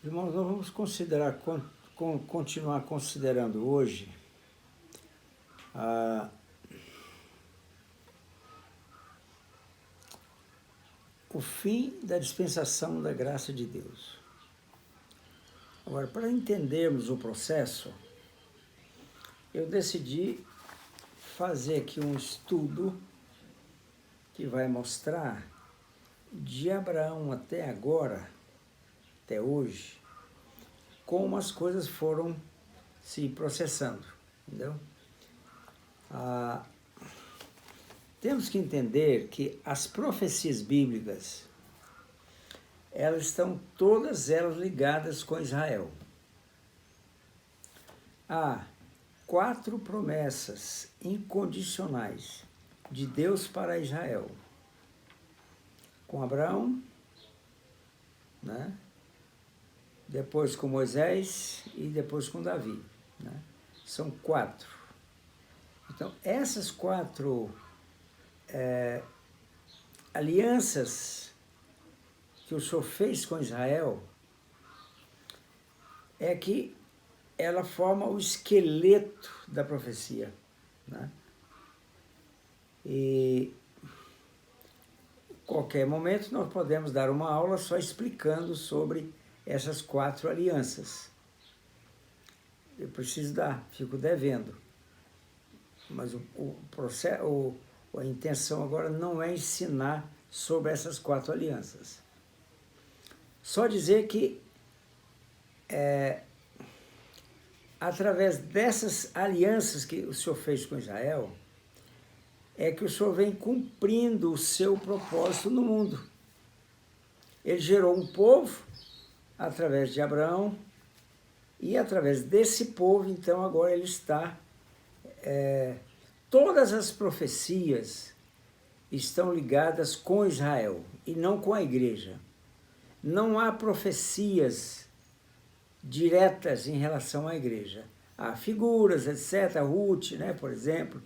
Irmãos, nós vamos continuar considerando hoje o fim da dispensação da graça de Deus. Agora, para entendermos o processo, eu decidi fazer aqui um estudo que vai mostrar de Abraão até agora, até hoje, como as coisas foram se processando, entendeu? Temos que entender que as profecias bíblicas, elas estão todas elas ligadas com Israel. Há 4 promessas incondicionais de Deus para Israel. Com Abraão, né? Depois com Moisés e depois com Davi, né? São 4. Então, essas 4 alianças que o Senhor fez com Israel é que ela forma o esqueleto da profecia, né? E qualquer momento nós podemos dar uma aula só explicando sobre essas 4 alianças. Eu preciso dar, fico devendo. Mas a intenção agora não é ensinar sobre essas 4 alianças. Só dizer que através dessas alianças que o Senhor fez com Israel, é que o Senhor vem cumprindo o seu propósito no mundo. Ele gerou um povo através de Abraão, e através desse povo, então, agora ele está... todas as profecias estão ligadas com Israel, e não com a igreja. Não há profecias diretas em relação à igreja. Há figuras, etc., Ruth, né, por exemplo,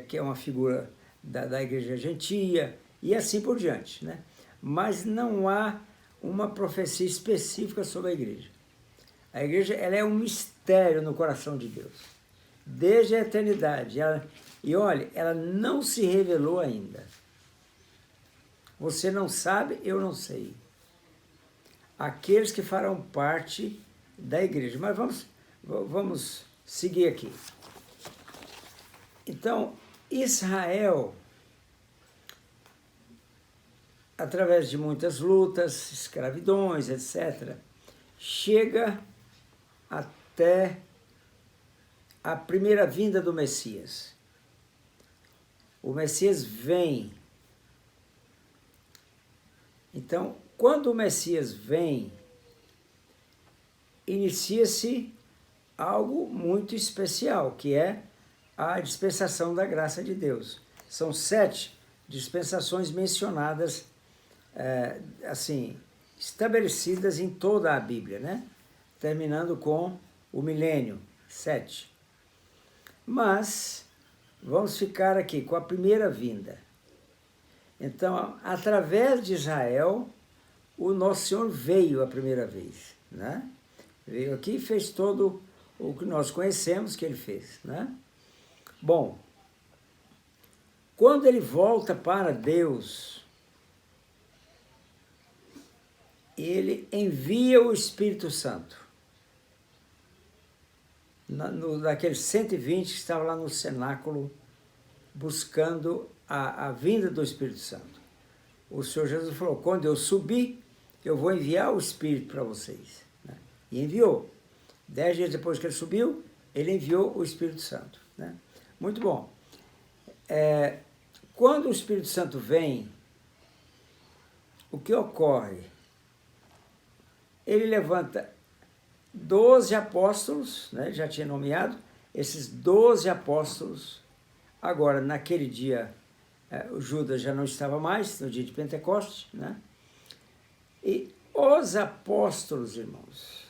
que é uma figura da igreja gentia, e assim por diante, né? Mas não há uma profecia específica sobre a igreja. A igreja, ela é um mistério no coração de Deus, desde a eternidade. E olha, ela não se revelou ainda. Você não sabe, eu não sei. Aqueles que farão parte da igreja. Mas vamos seguir aqui. Então, Israel, através de muitas lutas, escravidões, etc., chega até a primeira vinda do Messias. O Messias vem. Então, quando o Messias vem, inicia-se algo muito especial, que é a dispensação da graça de Deus. São 7 dispensações mencionadas, assim, estabelecidas em toda a Bíblia, né? Terminando com o milênio, 7. Mas vamos ficar aqui com a primeira vinda. Então, através de Israel, o nosso Senhor veio a primeira vez, né? Veio aqui e fez todo o que nós conhecemos que ele fez, né? Bom, quando ele volta para Deus, ele envia o Espírito Santo. Daqueles 120 que estavam lá no cenáculo buscando a vinda do Espírito Santo. O Senhor Jesus falou, quando eu subir, eu vou enviar o Espírito para vocês, né? E enviou. 10 dias depois que ele subiu, ele enviou o Espírito Santo, né? Muito bom. Quando o Espírito Santo vem, o que ocorre? Ele levanta 12 apóstolos, né? Já tinha nomeado, esses 12 apóstolos, agora naquele dia, o Judas já não estava mais, no dia de Pentecostes, né? E os apóstolos, irmãos,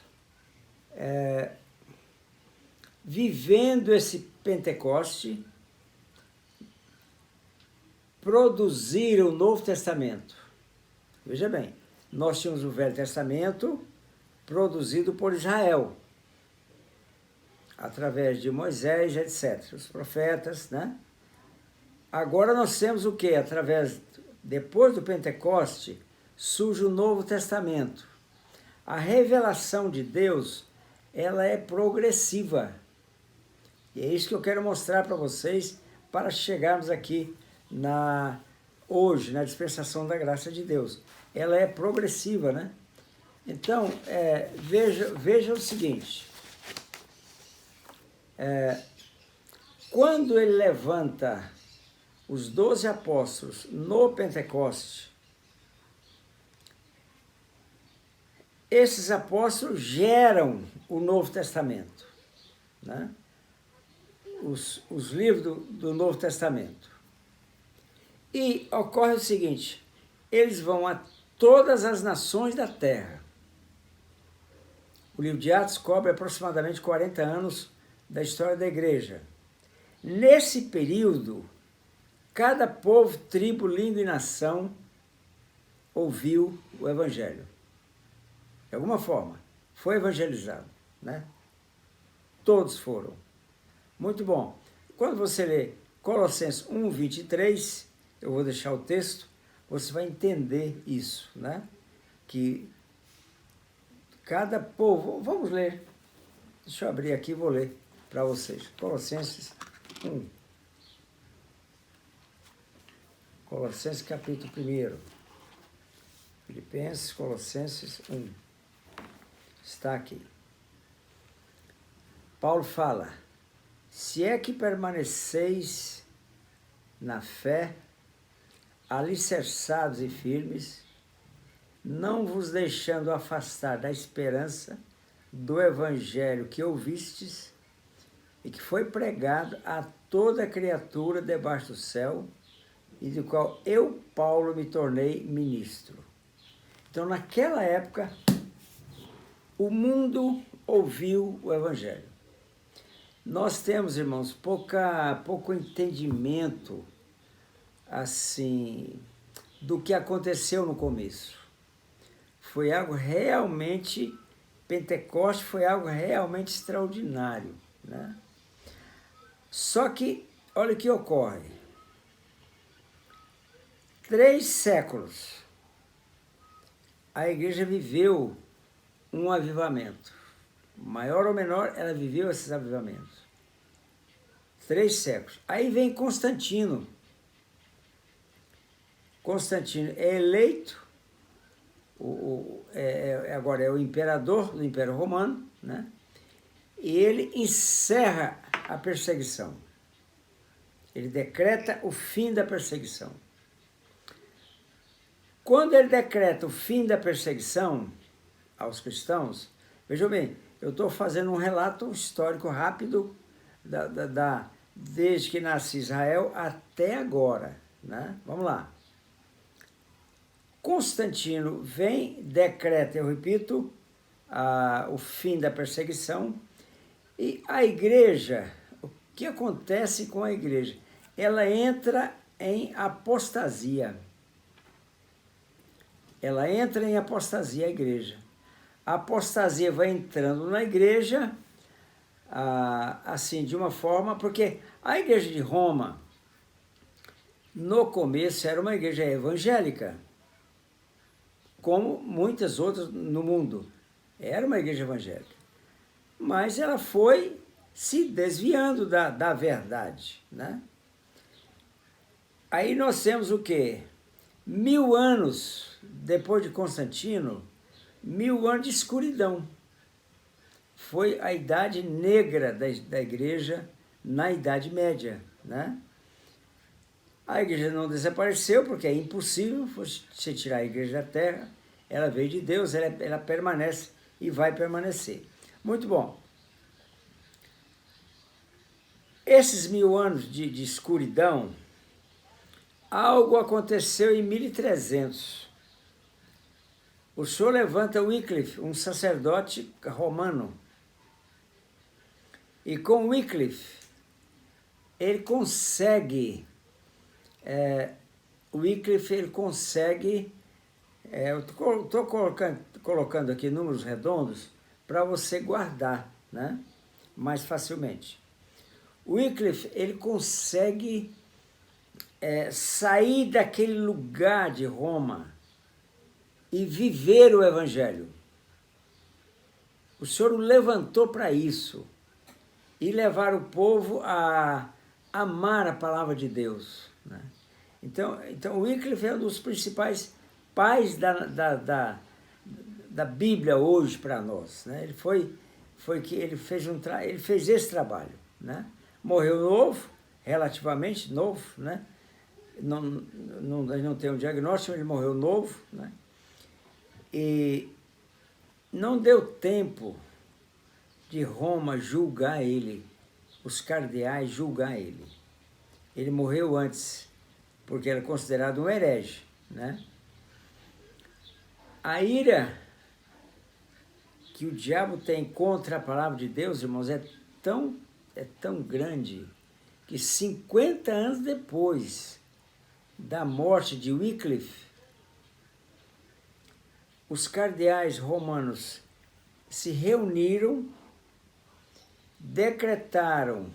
vivendo esse Pentecoste, produziram o Novo Testamento. Veja bem, nós tínhamos o Velho Testamento, produzido por Israel, através de Moisés, etc., os profetas, né? Agora nós temos o quê? Depois do Pentecoste, surge o Novo Testamento. A revelação de Deus, ela é progressiva. E é isso que eu quero mostrar para vocês, para chegarmos aqui hoje, na dispensação da graça de Deus. Ela é progressiva, né? Então, veja o seguinte. Quando ele levanta os 12 apóstolos no Pentecoste, esses apóstolos geram o Novo Testamento, né? Os livros do Novo Testamento. E ocorre o seguinte, eles vão a todas as nações da terra. O livro de Atos cobre aproximadamente 40 anos da história da igreja. Nesse período, cada povo, tribo, língua e nação ouviu o Evangelho. De alguma forma, foi evangelizado, né? Todos foram. Muito bom. Quando você lê Colossenses 1, 23, eu vou deixar o texto, você vai entender isso, né? Que cada povo... Vamos ler. Deixa eu abrir aqui e vou ler para vocês. Colossenses 1. Colossenses capítulo 1. Filipenses, Colossenses 1. Está aqui. Paulo fala: se é que permaneceis na fé, alicerçados e firmes, não vos deixando afastar da esperança do evangelho que ouvistes e que foi pregado a toda criatura debaixo do céu, e do qual eu, Paulo, me tornei ministro. Então, naquela época, o mundo ouviu o evangelho. Nós temos, irmãos, pouco entendimento, assim, do que aconteceu no começo. Foi algo realmente, Pentecoste foi algo realmente extraordinário, né? Só que, olha o que ocorre. 3 séculos, a igreja viveu um avivamento. Maior ou menor, ela viveu esses avivamentos. 3 séculos. Aí vem Constantino. Constantino é eleito, agora é o imperador do Império Romano, né? E ele encerra a perseguição. Ele decreta o fim da perseguição. Quando ele decreta o fim da perseguição aos cristãos, vejam bem, eu estou fazendo um relato histórico rápido desde que nasce Israel até agora, né? Vamos lá. Constantino vem, decreta, eu repito, o fim da perseguição, e a igreja, o que acontece com a igreja? Ela entra em apostasia. Ela entra em apostasia, a igreja. A apostasia vai entrando na igreja, assim, de uma forma, porque a igreja de Roma, no começo, era uma igreja evangélica, como muitas outras no mundo. Era uma igreja evangélica. Mas ela foi se desviando da verdade, né? Aí nós temos o quê? 1000 anos depois de Constantino, 1000 anos de escuridão. Foi a idade negra da igreja na Idade Média, né? A igreja não desapareceu, porque é impossível você tirar a igreja da terra. Ela veio de Deus, ela permanece e vai permanecer. Muito bom. Esses 1000 anos de escuridão, algo aconteceu em 1300. O senhor levanta Wycliffe, um sacerdote romano. E com Wycliffe, ele consegue Eu estou colocando aqui números redondos para você guardar, né? Mais facilmente. O Wycliffe, ele consegue sair daquele lugar de Roma e viver o Evangelho. O Senhor o levantou para isso e levar o povo a amar a palavra de Deus, né? Então o Wycliffe é um dos principais pais da Bíblia hoje para nós, né? Ele fez esse trabalho, né? Morreu novo, relativamente novo, né? Não tem um diagnóstico, ele morreu novo, né? E não deu tempo de Roma julgar ele, os cardeais julgar ele. Ele morreu antes, porque era considerado um herege, né? A ira que o diabo tem contra a palavra de Deus, irmãos, é tão grande que 50 anos depois da morte de Wycliffe, os cardeais romanos se reuniram, decretaram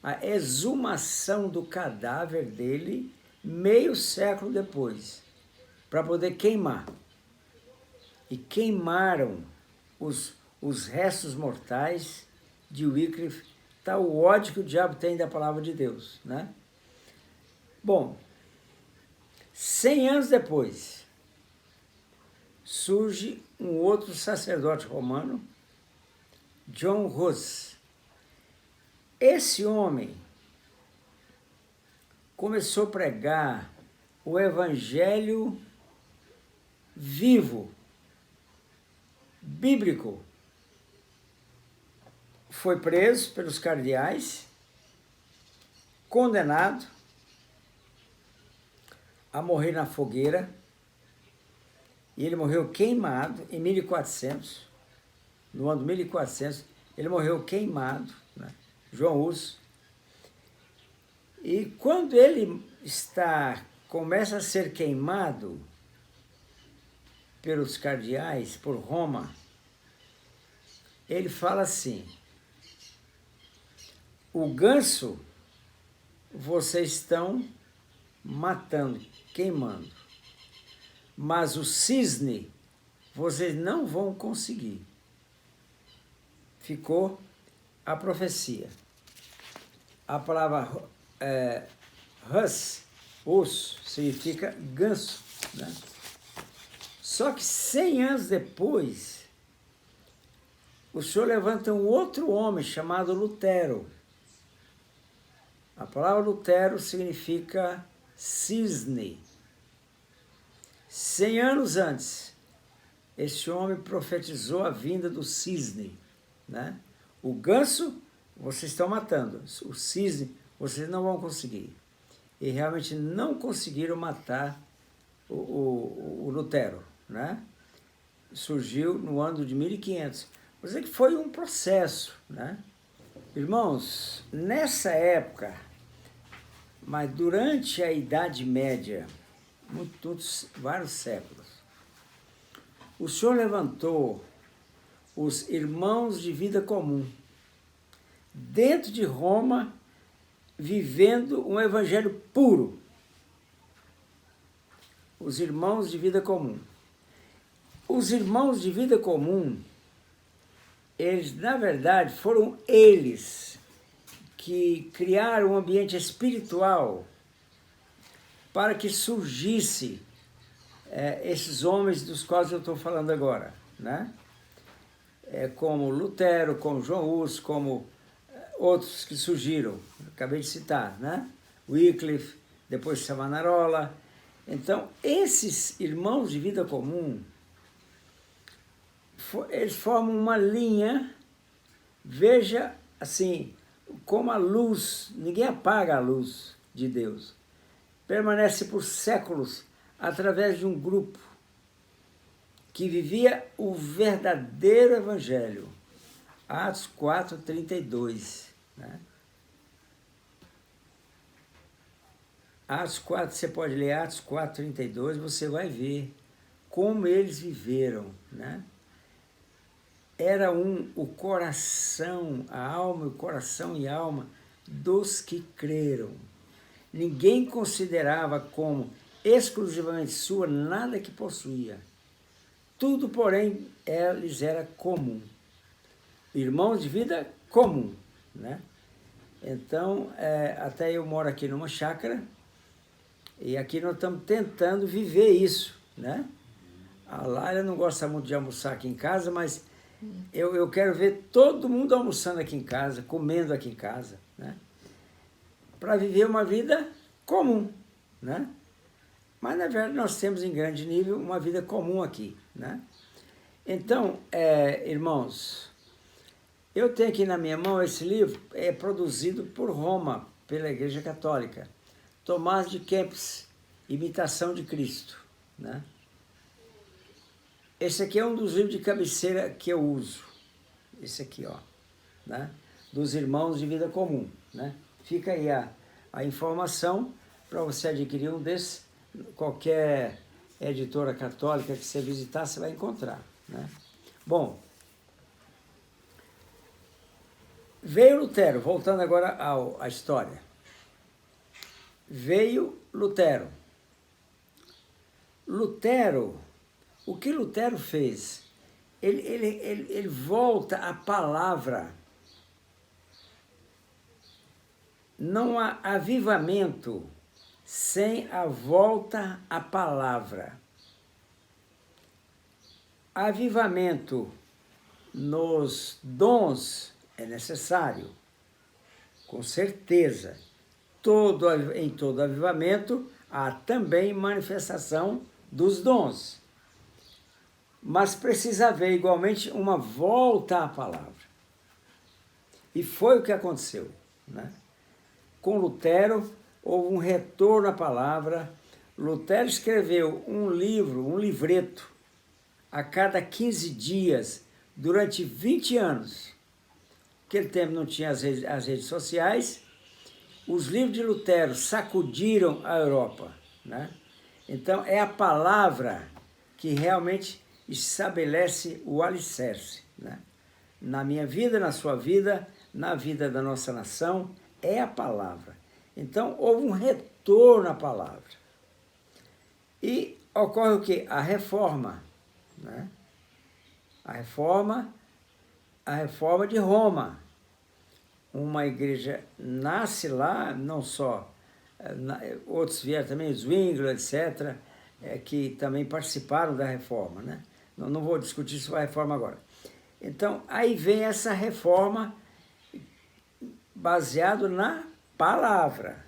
a exumação do cadáver dele meio século depois, para poder queimar. E queimaram os restos mortais de Wycliffe. Está o ódio que o diabo tem da palavra de Deus, né? Bom, 100 anos depois, surge um outro sacerdote romano, John Hus. Esse homem começou a pregar o evangelho vivo, bíblico. Foi preso pelos cardeais, condenado a morrer na fogueira, e ele morreu queimado em 1400, no ano de 1400, ele morreu queimado, né? João Hus. E quando ele começa a ser queimado pelos cardeais, por Roma, ele fala assim: o ganso vocês estão matando, queimando, mas o cisne vocês não vão conseguir. Ficou a profecia. A palavra Hus significa ganso, né? Só que 100 anos depois, o Senhor levanta um outro homem chamado Lutero. A palavra Lutero significa cisne. 100 anos antes, esse homem profetizou a vinda do cisne, né? O ganso vocês estão matando, o cisne vocês não vão conseguir. E realmente não conseguiram matar o Lutero, né? Surgiu no ano de 1500. Vou dizer que foi um processo, né? Irmãos, nessa época, mas durante a Idade Média, vários séculos, o Senhor levantou os irmãos de vida comum, dentro de Roma, vivendo um evangelho puro. Os irmãos de vida comum. Os irmãos de vida comum, eles, na verdade, foram eles que criaram um ambiente espiritual para que surgisse esses homens dos quais eu estou falando agora, né? Como Lutero, como João Hus, como outros que surgiram, acabei de citar, né? Wycliffe, depois Savonarola. Então, esses irmãos de vida comum, eles formam uma linha, veja, assim, como a luz, ninguém apaga a luz de Deus, permanece por séculos através de um grupo que vivia o verdadeiro evangelho. Atos 4:32, né? Atos 4, você pode ler Atos 4:32, você vai ver como eles viveram, né? Era o coração, a alma, o coração e a alma dos que creram. Ninguém considerava como exclusivamente sua nada que possuía. Tudo, porém, lhes era comum. Irmãos de vida comum, né? Então, até eu moro aqui numa chácara e aqui nós estamos tentando viver isso, né? A Lara não gosta muito de almoçar aqui em casa, mas eu quero ver todo mundo almoçando aqui em casa, comendo aqui em casa, né? Para viver uma vida comum, né? Mas, na verdade, nós temos em grande nível uma vida comum aqui, né? Então, irmãos, eu tenho aqui na minha mão esse livro, é produzido por Roma, pela Igreja Católica. Tomás de Kempis, Imitação de Cristo, né? Esse aqui é um dos livros de cabeceira que eu uso. Esse aqui, ó, né? Dos Irmãos de Vida Comum, né? Fica aí a informação para você adquirir um desses. Qualquer editora católica que você visitar, você vai encontrar, né? Bom, veio Lutero, voltando agora à história. Veio Lutero. O que Lutero fez? Ele volta à palavra. Não há avivamento sem a volta à palavra. Avivamento nos dons é necessário, com certeza. Em todo avivamento há também manifestação dos dons. Mas precisa haver igualmente uma volta à palavra. E foi o que aconteceu, né? Com Lutero houve um retorno à palavra. Lutero escreveu um livreto, a cada 15 dias, durante 20 anos. Naquele tempo não tinha as redes sociais. Os livros de Lutero sacudiram a Europa, né? Então, é a palavra que realmente estabelece o alicerce, né? Na minha vida, na sua vida, na vida da nossa nação, é a palavra. Então, houve um retorno à palavra. E ocorre o quê? A reforma, né? A reforma de Roma. Uma igreja nasce lá, não só, outros vieram também, Zwingli, etc., que também participaram da reforma, né? Não vou discutir sobre a reforma agora. Então, aí vem essa reforma baseado na palavra.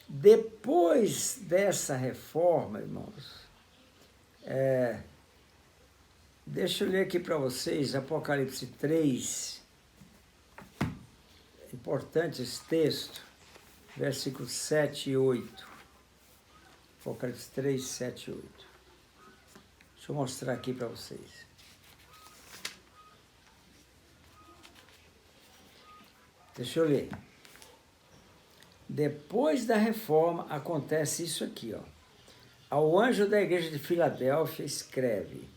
Depois dessa reforma, irmãos, deixa eu ler aqui para vocês Apocalipse 3, importante esse texto, versículos 7 e 8. Apocalipse 3, 7 e 8. Deixa eu mostrar aqui para vocês. Deixa eu ler. Depois da reforma acontece isso aqui, ó. Ao anjo da igreja de Filadélfia escreve: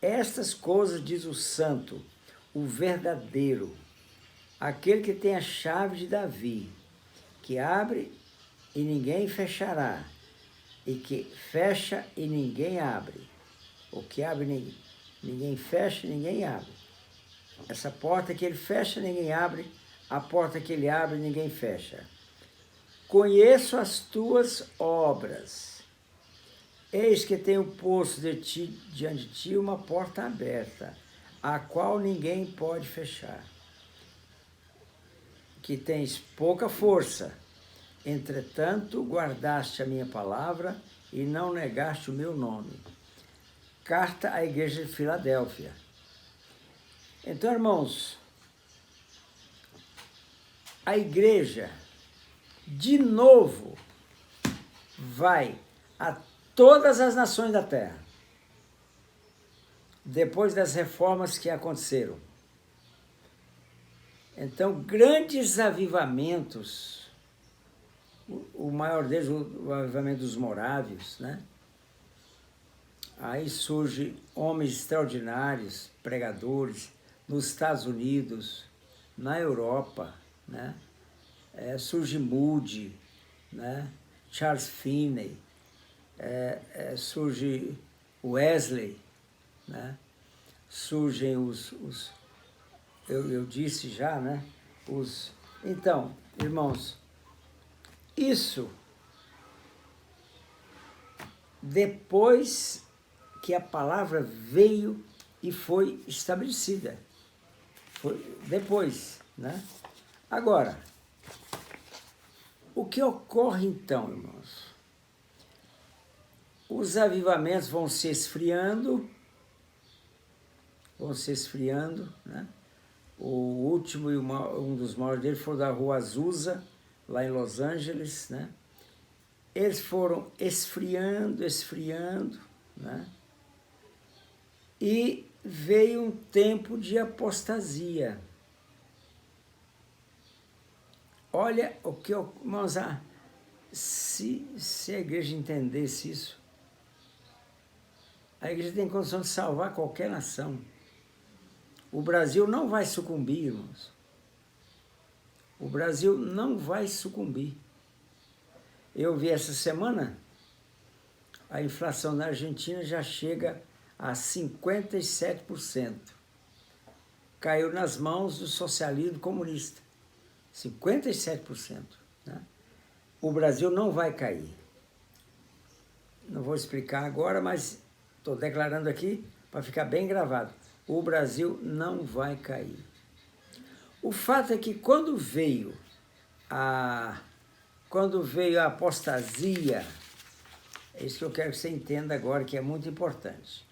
estas coisas diz o santo, o verdadeiro, aquele que tem a chave de Davi, que abre e ninguém fechará, e que fecha e ninguém abre. O que abre ninguém fecha e ninguém abre. Essa porta que ele fecha, ninguém abre. A porta que ele abre, ninguém fecha. Conheço as tuas obras. Eis que tenho posto diante de ti uma porta aberta, a qual ninguém pode fechar. Que tens pouca força, entretanto guardaste a minha palavra e não negaste o meu nome. Carta à igreja de Filadélfia. Então, irmãos, a igreja, de novo, vai a todas as nações da terra, depois das reformas que aconteceram. Então, grandes avivamentos, o maior deles, o avivamento dos morávios, né? Aí surgem homens extraordinários, pregadores, nos Estados Unidos, na Europa, né? Surge Moody, né? Charles Finney, surge Wesley, né? Surgem eu disse já, né? Então, irmãos, isso depois que a palavra veio e foi estabelecida. Foi depois, né? Agora, o que ocorre então, irmãos? Os avivamentos vão se esfriando, né? O último e um dos maiores deles foi da Rua Azusa, lá em Los Angeles, né? Eles foram esfriando, né? E veio um tempo de apostasia. Olha o que, irmãos, se a igreja entendesse isso, a igreja tem condição de salvar qualquer nação. O Brasil não vai sucumbir, irmãos. O Brasil não vai sucumbir. Eu vi essa semana, a inflação na Argentina já chega a 57%. Caiu nas mãos do socialismo comunista. 57%. Né? O Brasil não vai cair. Não vou explicar agora, mas estou declarando aqui para ficar bem gravado. O Brasil não vai cair. O fato é que quando veio a apostasia, é isso que eu quero que você entenda agora, que é muito importante.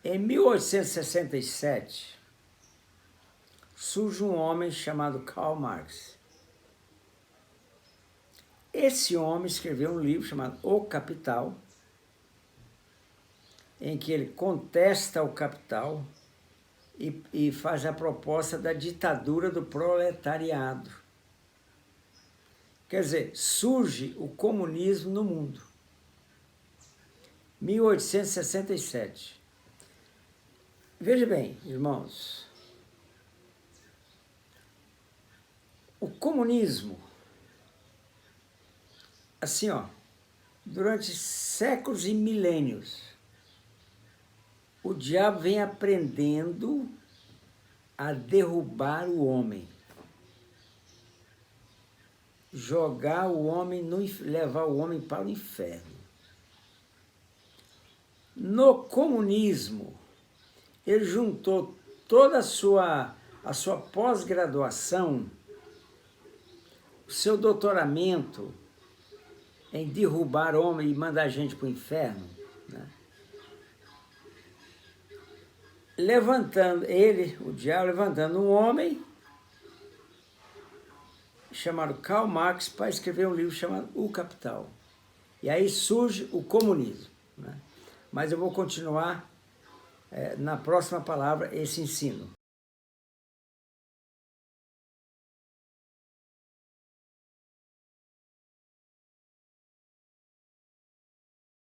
Em 1867, surge um homem chamado Karl Marx. Esse homem escreveu um livro chamado O Capital, em que ele contesta o capital e faz a proposta da ditadura do proletariado. Quer dizer, surge o comunismo no mundo. 1867. Veja bem, irmãos, o comunismo, assim, durante séculos e milênios, o diabo vem aprendendo a derrubar o homem, jogar o homem, levar o homem para o inferno. No comunismo, ele juntou toda a sua pós-graduação, o seu doutoramento em derrubar o homem e mandar a gente para o inferno, né? Levantando o diabo levantando um homem chamado Karl Marx para escrever um livro chamado O Capital. E aí surge o comunismo, né? Mas eu vou continuar na próxima palavra esse ensino.